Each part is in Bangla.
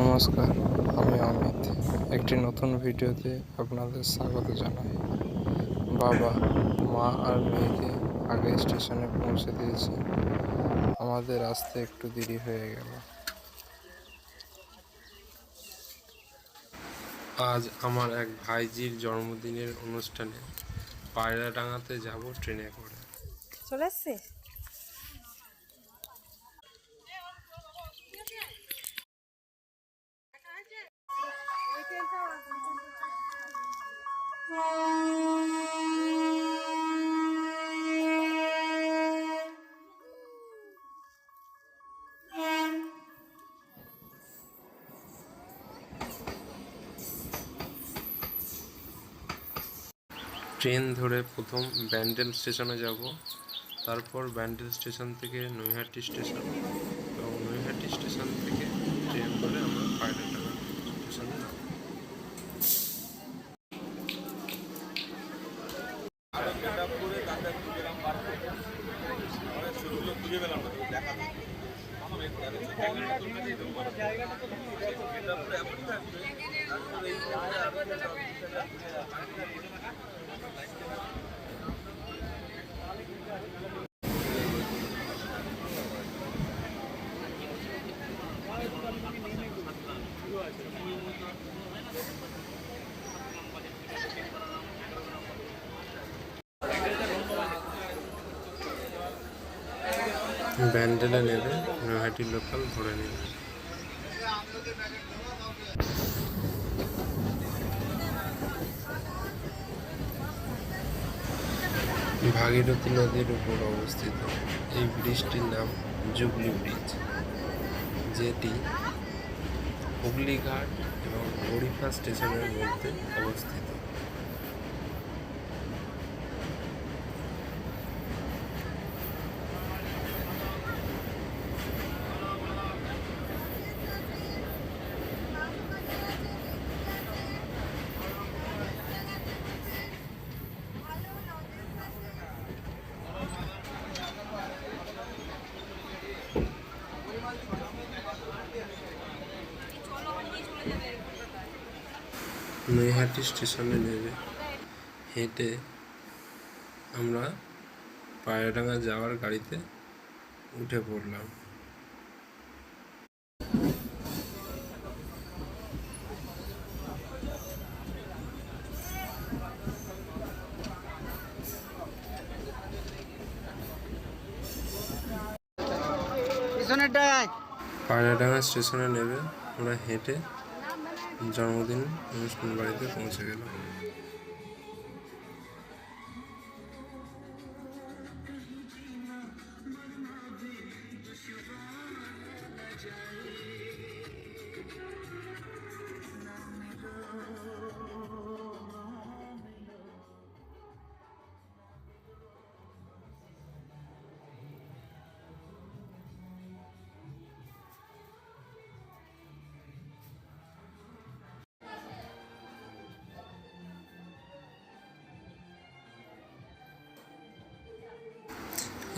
নমস্কার, আমি অমিত। একটি নতুন ভিডিওতে আপনাদের স্বাগত জানাই। বাবা, মা আর মেয়েকে আগে স্টেশনে পৌঁছে দিয়েছে। আমাদের আসতে একটু দেরি হয়ে গেল। আজ আমার এক ভাইজির জন্মদিনের অনুষ্ঠানে পায়রাডাঙ্গাতে যাব ট্রেনে করে। চলে এসছিস? ট্রেন ধরে প্রথম ব্যান্ডেল স্টেশনে যাব, তারপর ব্যান্ডেল স্টেশন থেকে নৈহাটি স্টেশন, এবং নৈহাটি স্টেশন থেকে ট্রেন ধরে আমরা পায়রাডাঙ্গা স্টেশনে যাব। ব্যান্ডেলে নেবে নৈহাটি লোকাল ধরে নেবে। ভাগীরথী নদীর উপর অবস্থিত এই ব্রিজটির নাম জুবলি ব্রিজ, যেটি হুগলিঘাট এবং হরিফা স্টেশনের মধ্যে অবস্থিত। নৈহাটি স্টেশনে নেমে হেঁটে আমরা পায়রাডাঙ্গা যাওয়ার গাড়িতে উঠে পড়লাম। পায়রাডাঙ্গা স্টেশনে নেমে আমরা হেঁটে জন্মদিন অনুষ্ঠান বাড়িতে পৌঁছে গেলাম।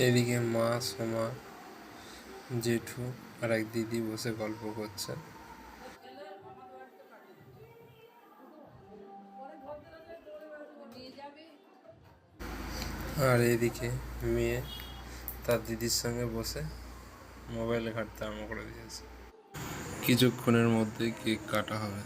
এদিকে মা, সোমা, জেঠু আর এক দিদি বসে গল্প করছে। আর এদিকে মেয়ে তার দিদির সঙ্গে বসে মোবাইলে ঘাঁটতে আরম্ভ করে দিয়েছে। কিছুক্ষণের মধ্যে কেক কাটা হবে।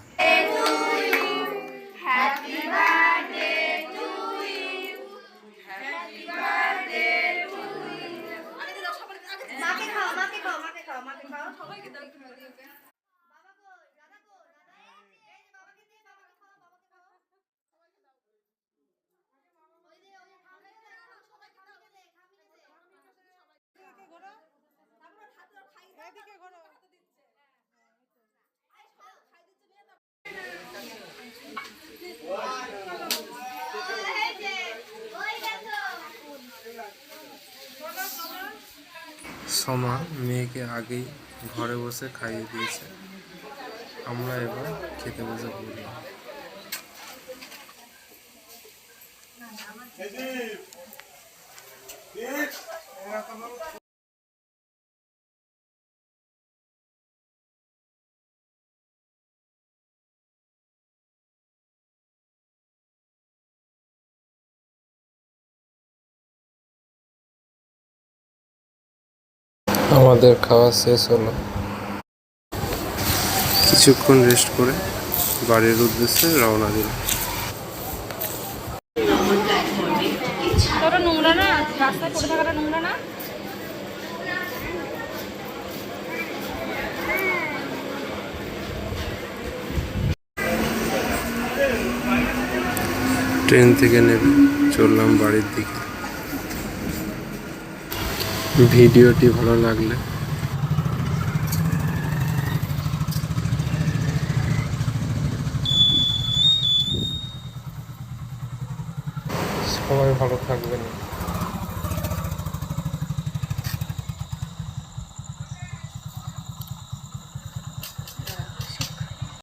সোমা মেয়েকে আগেই ঘরে বসে খাইয়ে দিয়েছে। আমরা এবার খেতে বসে পড়লাম। আমাদের খাওয়া শেষ হলো, কিছুক্ষণ রেস্ট করে বাড়ির উদ্দেশ্যে রওনা দিলাম। নোংরা না, রাস্তায় পড়ে থাকাটা নোংরা না। ট্রেন থেকে নেমে চললাম বাড়ির দিকে। ভিডিওটি ভালো লাগলে সবাই ভালো থাকবেন।